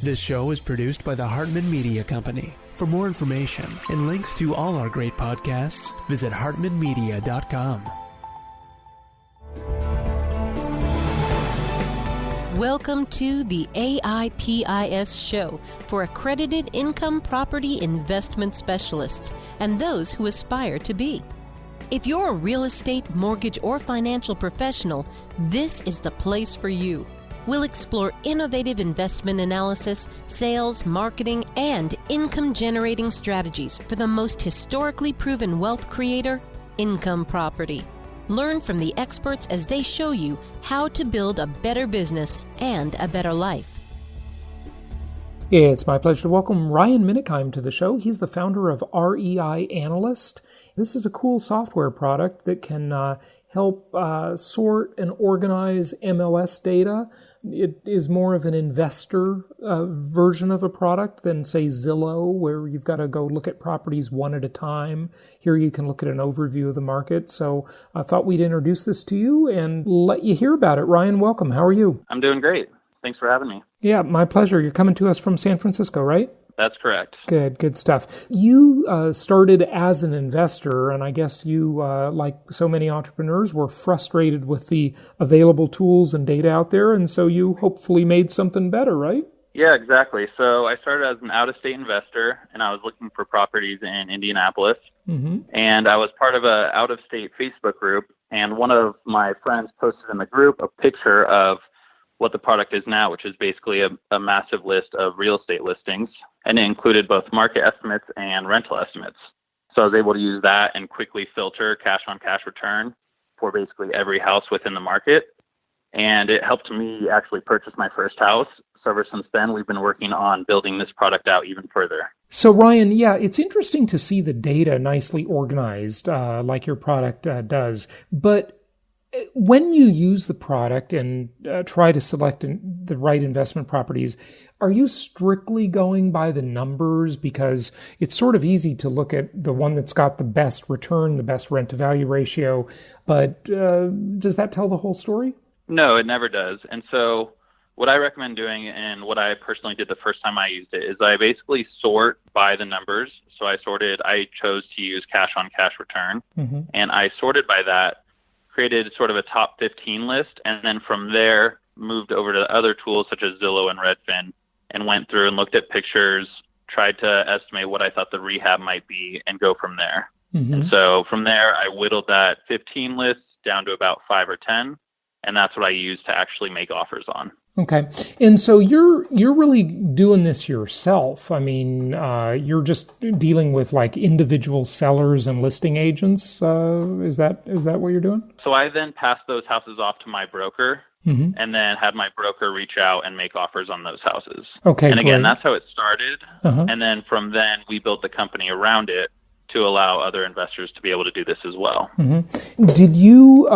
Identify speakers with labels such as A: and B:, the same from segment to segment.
A: This show is produced by the Hartman Media Company. For more information and links to all our great podcasts, visit hartmanmedia.com.
B: Welcome to the AIPIS show for accredited income property investment specialists and those who aspire to be. If you're a real estate, mortgage, or financial professional, this is the place for you. We'll explore innovative investment analysis, sales, marketing, and income-generating strategies for the most historically proven wealth creator, income property. Learn from the experts as they show you how to build a better business and a better life.
C: It's my pleasure to welcome Ryan Minekime to the show. He's the founder of REIanalyst. This is a cool software product that can help sort and organize MLS data. It is more of an investor version of a product than, say, Zillow, where you've got to go look at properties one at a time. Here you can look at an overview of the market. So I thought we'd introduce this to you and let you hear about it. Ryan, welcome. How are you?
D: I'm doing great. Thanks for having me.
C: Yeah, my pleasure. You're coming to us from San Francisco, right?
D: That's correct.
C: Good stuff. You started as an investor, and I guess you, like so many entrepreneurs, were frustrated with the available tools and data out there, and so you hopefully made something better, right?
D: Yeah, exactly. So I started as an out-of-state investor, and I was looking for properties in Indianapolis, and I was part of an out-of-state Facebook group, and one of my friends posted in the group a picture of what the product is now, which is basically a massive list of real estate listings, and it included both market estimates and rental estimates. So I was able to use that and quickly filter cash-on-cash return for basically every house within the market, and it helped me actually purchase my first house. So ever since then, we've been working on building this product out even further.
C: So Ryan, yeah, it's interesting to see the data nicely organized like your product does, but when you use the product and try to select the right investment properties, are you strictly going by the numbers? Because it's sort of easy to look at the one that's got the best return, the best rent-to-value ratio, but does that tell the whole story? No,
D: it never does. And so what I recommend doing, and what I personally did the first time I used it, is I basically sort by the numbers. So I chose to use cash-on-cash return, and I sorted by that, created sort of a top 15 list, and then from there moved over to other tools such as Zillow and Redfin and went through and looked at pictures, tried to estimate what I thought the rehab might be, and go from there. And so from there, I whittled that 15 list down to about 5 or 10, and that's what I used to actually make offers on.
C: Okay. And so you're really doing this yourself. I mean, you're just dealing with like individual sellers and listing agents. Is that what you're doing?
D: So I then passed those houses off to my broker, and then had my broker reach out and make offers on those houses.
C: Okay.
D: And again, that's how it started. And then from then we built the company around it to allow other investors to be able to do this as well.
C: Did you,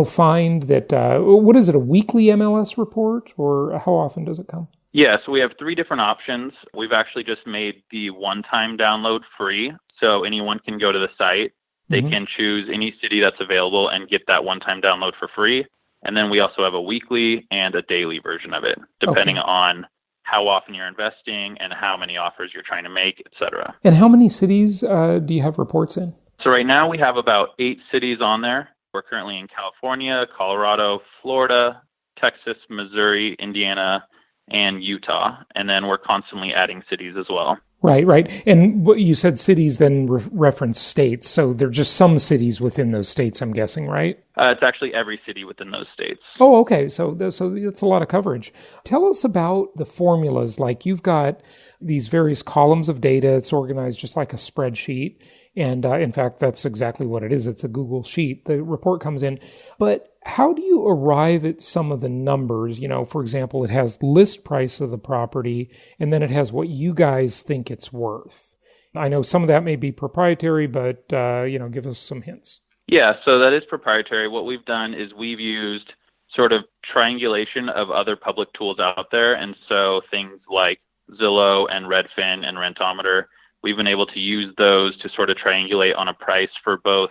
C: find that, what is it, a weekly MLS report, or how often does it come?
D: Yeah, so we have 3 different options. We've actually just made the one-time download free, so anyone can go to the site. They can choose any city that's available and get that one-time download for free. And then we also have a weekly and a daily version of it, depending on how often you're investing and how many offers you're trying to make, et cetera.
C: And how many cities do you have reports in?
D: So right now we have about 8 cities on there. We're currently in California, Colorado, Florida, Texas, Missouri, Indiana, and Utah. And then we're constantly adding cities as well.
C: Right. And what you said cities then reference states. So they're just some cities within those states, I'm guessing, right?
D: It's actually every city within those states.
C: Oh, okay. So that's a lot of coverage. Tell us about the formulas. Like you've got these various columns of data. It's organized just like a spreadsheet. And in fact, that's exactly what it is. It's a Google sheet. The report comes in. But how do you arrive at some of the numbers? You know, for example, it has list price of the property, and then it has what you guys think it's worth. I know some of that may be proprietary, but, give us some hints.
D: Yeah, so that is proprietary. What we've done is we've used sort of triangulation of other public tools out there. And so things like Zillow and Redfin and Rentometer, we've been able to use those to sort of triangulate on a price for both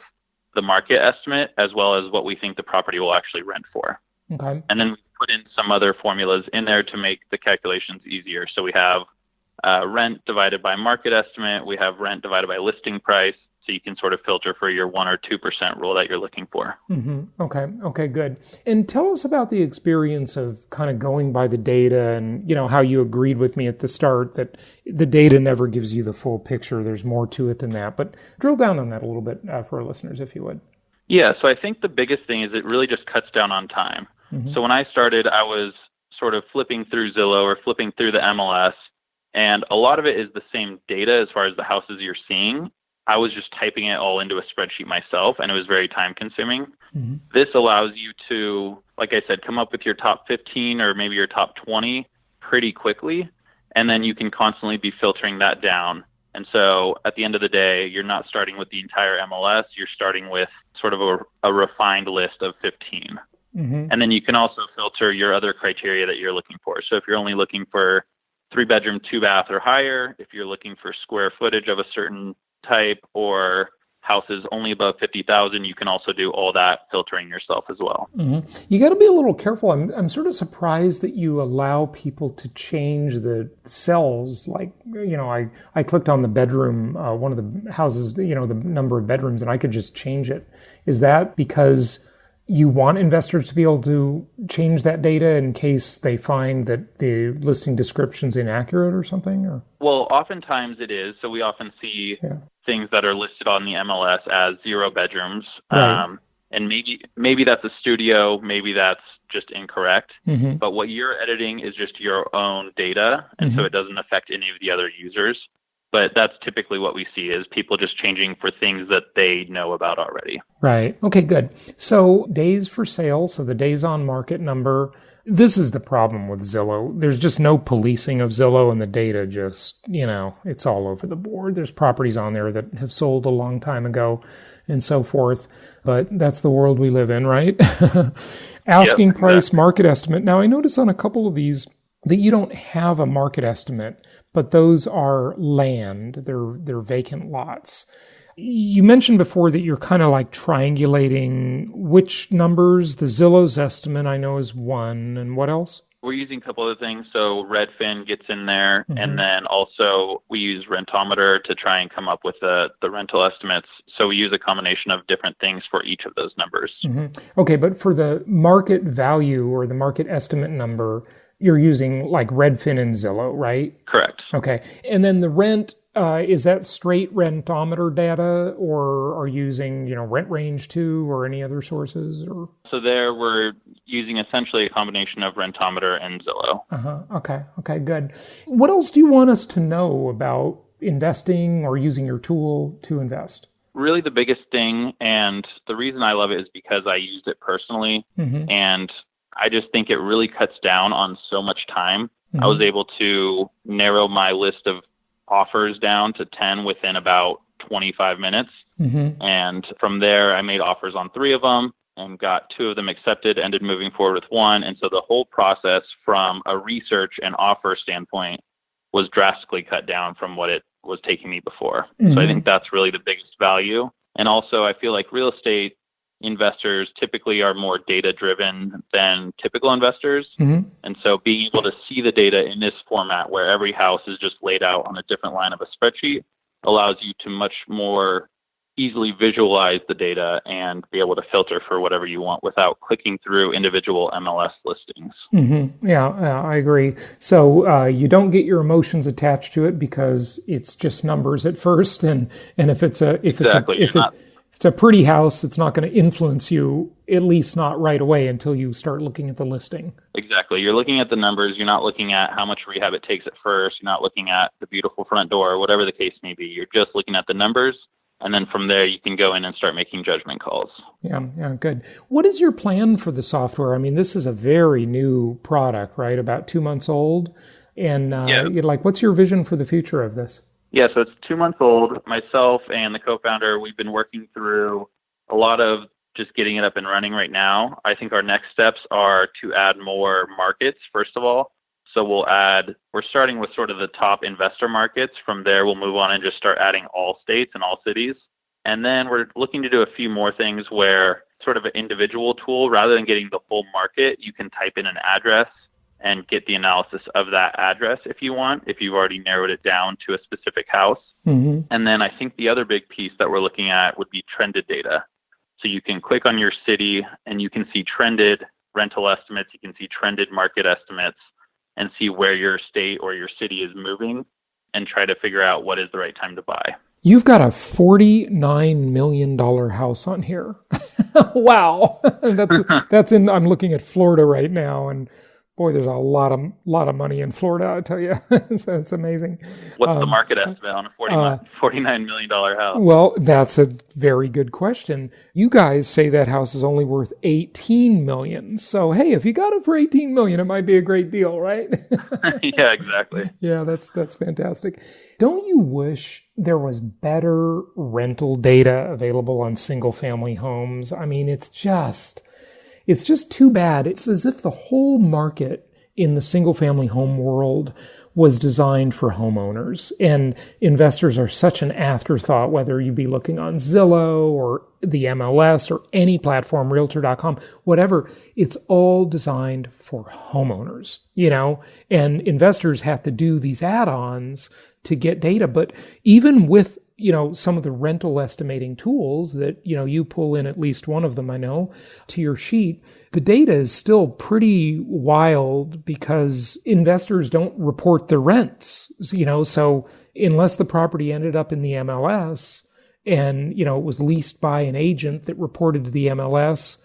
D: the market estimate as well as what we think the property will actually rent for.
C: Okay.
D: And then we put in some other formulas in there to make the calculations easier. So we have rent divided by market estimate. We have rent divided by listing price. So you can sort of filter for your 1 or 2% rule that you're looking for.
C: Mm-hmm. Okay, good. And tell us about the experience of kind of going by the data and, how you agreed with me at the start that the data never gives you the full picture. There's more to it than that. But drill down on that a little bit for our listeners, if you would.
D: Yeah, so I think the biggest thing is it really just cuts down on time. Mm-hmm. So when I started, I was sort of flipping through Zillow or flipping through the MLS, and a lot of it is the same data as far as the houses you're seeing. I was just typing it all into a spreadsheet myself, and it was very time consuming. Mm-hmm. This allows you to, like I said, come up with your top 15 or maybe your top 20 pretty quickly, and then you can constantly be filtering that down. And so at the end of the day, you're not starting with the entire MLS, you're starting with sort of a refined list of 15. Mm-hmm. And then you can also filter your other criteria that you're looking for. So if you're only looking for 3-bedroom, 2-bath or higher, if you're looking for square footage of a certain type or houses only above 50,000, you can also do all that filtering yourself as well.
C: Mm-hmm. You got to be a little careful. I'm sort of surprised that you allow people to change the cells. Like, I clicked on the bedroom, one of the houses, the number of bedrooms, and I could just change it. Is that because you want investors to be able to change that data in case they find that the listing description's inaccurate or something? Or?
D: Well, oftentimes it is. So we often see things that are listed on the MLS as 0 bedrooms. Right. And maybe that's a studio, maybe that's just incorrect. Mm-hmm. But what you're editing is just your own data, and so it doesn't affect any of the other users. But that's typically what we see is people just changing for things that they know about already.
C: Right. Okay, good. So days for sale, so the days on market number. This is the problem with Zillow. There's just no policing of Zillow, and the data just, it's all over the board. There's properties on there that have sold a long time ago and so forth. But that's the world we live in, right? Asking price, market estimate. Now, I notice on a couple of these that you don't have a market estimate, but those are land. They're vacant lots. You mentioned before that you're kind of like triangulating which numbers. The Zillow's estimate I know is 1, and what else?
D: We're using a couple other things. So Redfin gets in there, and then also we use Rentometer to try and come up with the rental estimates. So we use a combination of different things for each of those numbers. Mm-hmm.
C: Okay, but for the market value or the market estimate number, you're using like Redfin and Zillow, right?
D: Correct.
C: Okay. And then the rent, is that straight Rentometer data, or are you using, Rent Range 2 or any other sources? Or?
D: So there we're using essentially a combination of Rentometer and Zillow.
C: Okay, good. What else do you want us to know about investing or using your tool to invest?
D: Really the biggest thing, and the reason I love it is because I used it personally, and I just think it really cuts down on so much time. I was able to narrow my list of offers down to 10 within about 25 minutes. And from there, I made offers on 3 of them and got 2 of them accepted, ended moving forward with 1. And so the whole process from a research and offer standpoint was drastically cut down from what it was taking me before. So I think that's really the biggest value. And also, I feel like real estate investors typically are more data-driven than typical investors. And so being able to see the data in this format where every house is just laid out on a different line of a spreadsheet allows you to much more easily visualize the data and be able to filter for whatever you want without clicking through individual MLS listings.
C: Yeah, I agree. So you don't get your emotions attached to it because it's just numbers at first, and if it's a pretty house, it's not going to influence you, at least not right away until you start looking at the listing.
D: Exactly. You're looking at the numbers. You're not looking at how much rehab it takes at first. You're not looking at the beautiful front door, whatever the case may be. You're just looking at the numbers. And then from there, you can go in and start making judgment calls.
C: Yeah, good. What is your plan for the software? I mean, this is a very new product, right? About 2 months old. And what's your vision for the future of this?
D: Yeah, so it's 2 months old. Myself and the co-founder, we've been working through a lot of just getting it up and running right now. I think our next steps are to add more markets, first of all. So we're starting with sort of the top investor markets. From there, we'll move on and just start adding all states and all cities. And then we're looking to do a few more things where sort of an individual tool. Rather than getting the whole market, you can type in an address and get the analysis of that address if you want, if you've already narrowed it down to a specific house.
C: Mm-hmm.
D: And then I think the other big piece that we're looking at would be trended data. So you can click on your city and you can see trended rental estimates, you can see trended market estimates, and see where your state or your city is moving and try to figure out what is the right time to buy.
C: You've got a $49 million house on here. Wow. That's in, I'm looking at Florida right now, and boy, there's a lot of money in Florida, I tell you. So it's amazing.
D: What's the market estimate on a $49 million house?
C: Well, that's a very good question. You guys say that house is only worth $18 million. So, hey, if you got it for $18 million, it might be a great deal, right?
D: Yeah, exactly.
C: Yeah, that's fantastic. Don't you wish there was better rental data available on single-family homes? I mean, it's just too bad. It's as if the whole market in the single-family home world was designed for homeowners, and investors are such an afterthought, whether you be looking on Zillow or the MLS or any platform, Realtor.com, whatever. It's all designed for homeowners, and investors have to do these add-ons to get data. But even with some of the rental estimating tools that, you pull in at least one of them, I know, to your sheet, the data is still pretty wild because investors don't report the rents, so unless the property ended up in the MLS and, it was leased by an agent that reported to the MLS,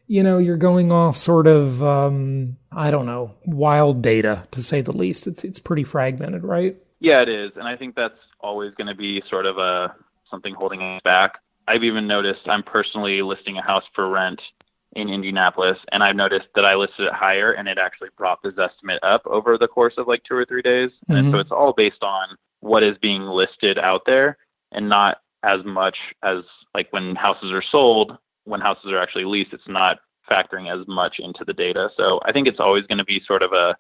C: you're going off sort of, wild data, to say the least. It's pretty fragmented, right?
D: Yeah, it is. And I think that's always going to be sort of something holding us back. I've even noticed I'm personally listing a house for rent in Indianapolis, and I've noticed that I listed it higher and it actually brought this estimate up over the course of like 2 or 3 days. Mm-hmm. And so it's all based on what is being listed out there and not as much as like when houses are sold, when houses are actually leased, it's not factoring as much into the data. So I think it's always going to be sort of a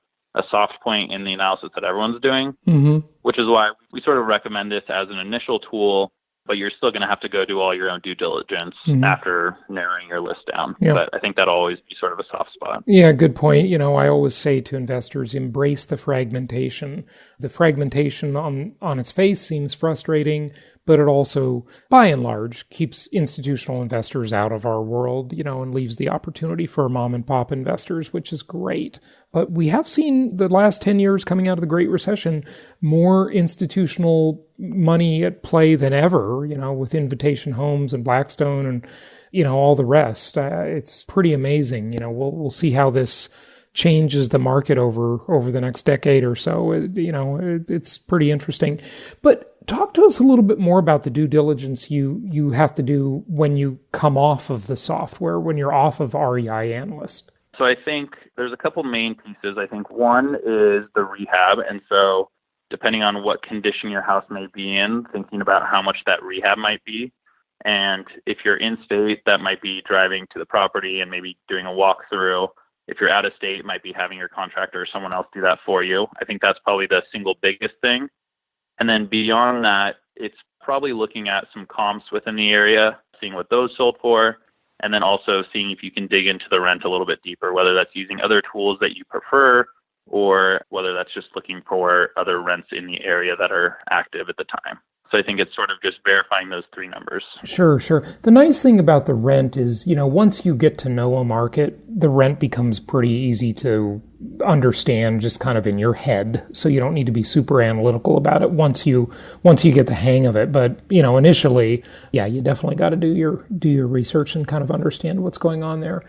D: soft point in the analysis that everyone's doing,
C: mm-hmm.
D: which is why we sort of recommend this as an initial tool, but you're still going to have to go do all your own due diligence
C: mm-hmm.
D: after narrowing your list down.
C: Yeah.
D: But I think that'll always be sort of a soft spot.
C: Yeah, good point. I always say to investors, embrace the fragmentation. The fragmentation on its face seems frustrating, but it also, by and large, keeps institutional investors out of our world, and leaves the opportunity for mom and pop investors, which is great. But we have seen the last 10 years coming out of the Great Recession, more institutional money at play than ever, with Invitation Homes and Blackstone and, all the rest. It's pretty amazing. We'll see how this changes the market over the next decade or so. It's pretty interesting. But talk to us a little bit more about the due diligence you have to do when you come off of the software, when you're off of REIanalyst.
D: So I think there's a couple main pieces. I think one is the rehab. And so depending on what condition your house may be in, thinking about how much that rehab might be. And if you're in state, that might be driving to the property and maybe doing a walkthrough. If you're out of state, it might be having your contractor or someone else do that for you. I think that's probably the single biggest thing. And then beyond that, it's probably looking at some comps within the area, seeing what those sold for, and then also seeing if you can dig into the rent a little bit deeper, whether that's using other tools that you prefer or whether that's just looking for other rents in the area that are active at the time. So I think it's sort of just verifying those 3 numbers.
C: Sure. The nice thing about the rent is, once you get to know a market, the rent becomes pretty easy to understand just kind of in your head. So you don't need to be super analytical about it once you get the hang of it. But, initially, yeah, you definitely got to do your research and kind of understand what's going on there.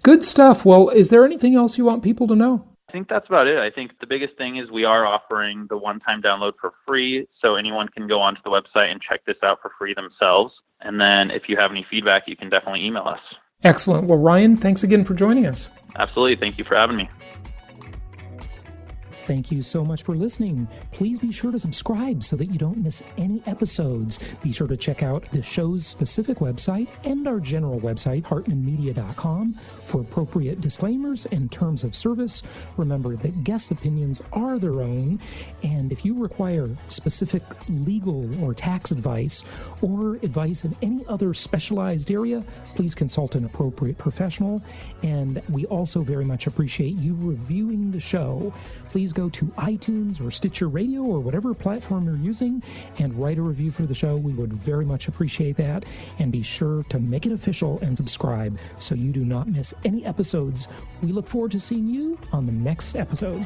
C: Good stuff. Well, is there anything else you want people to know?
D: I think that's about it. I think the biggest thing is we are offering the one-time download for free, so anyone can go onto the website and check this out for free themselves. And then if you have any feedback, you can definitely email us.
C: Excellent. Well, Ryan, thanks again for joining us.
D: Absolutely. Thank you for having me.
C: Thank you so much for listening. Please be sure to subscribe so that you don't miss any episodes. Be sure to check out the show's specific website and our general website, hartmanmedia.com, for appropriate disclaimers and terms of service. Remember that guest opinions are their own, and if you require specific legal or tax advice or advice in any other specialized area, please consult an appropriate professional. And we also very much appreciate you reviewing the show. Please go to iTunes or Stitcher Radio or whatever platform you're using and write a review for the show. We would very much appreciate that. And be sure to make it official and subscribe so you do not miss any episodes. We look forward to seeing you on the next episode.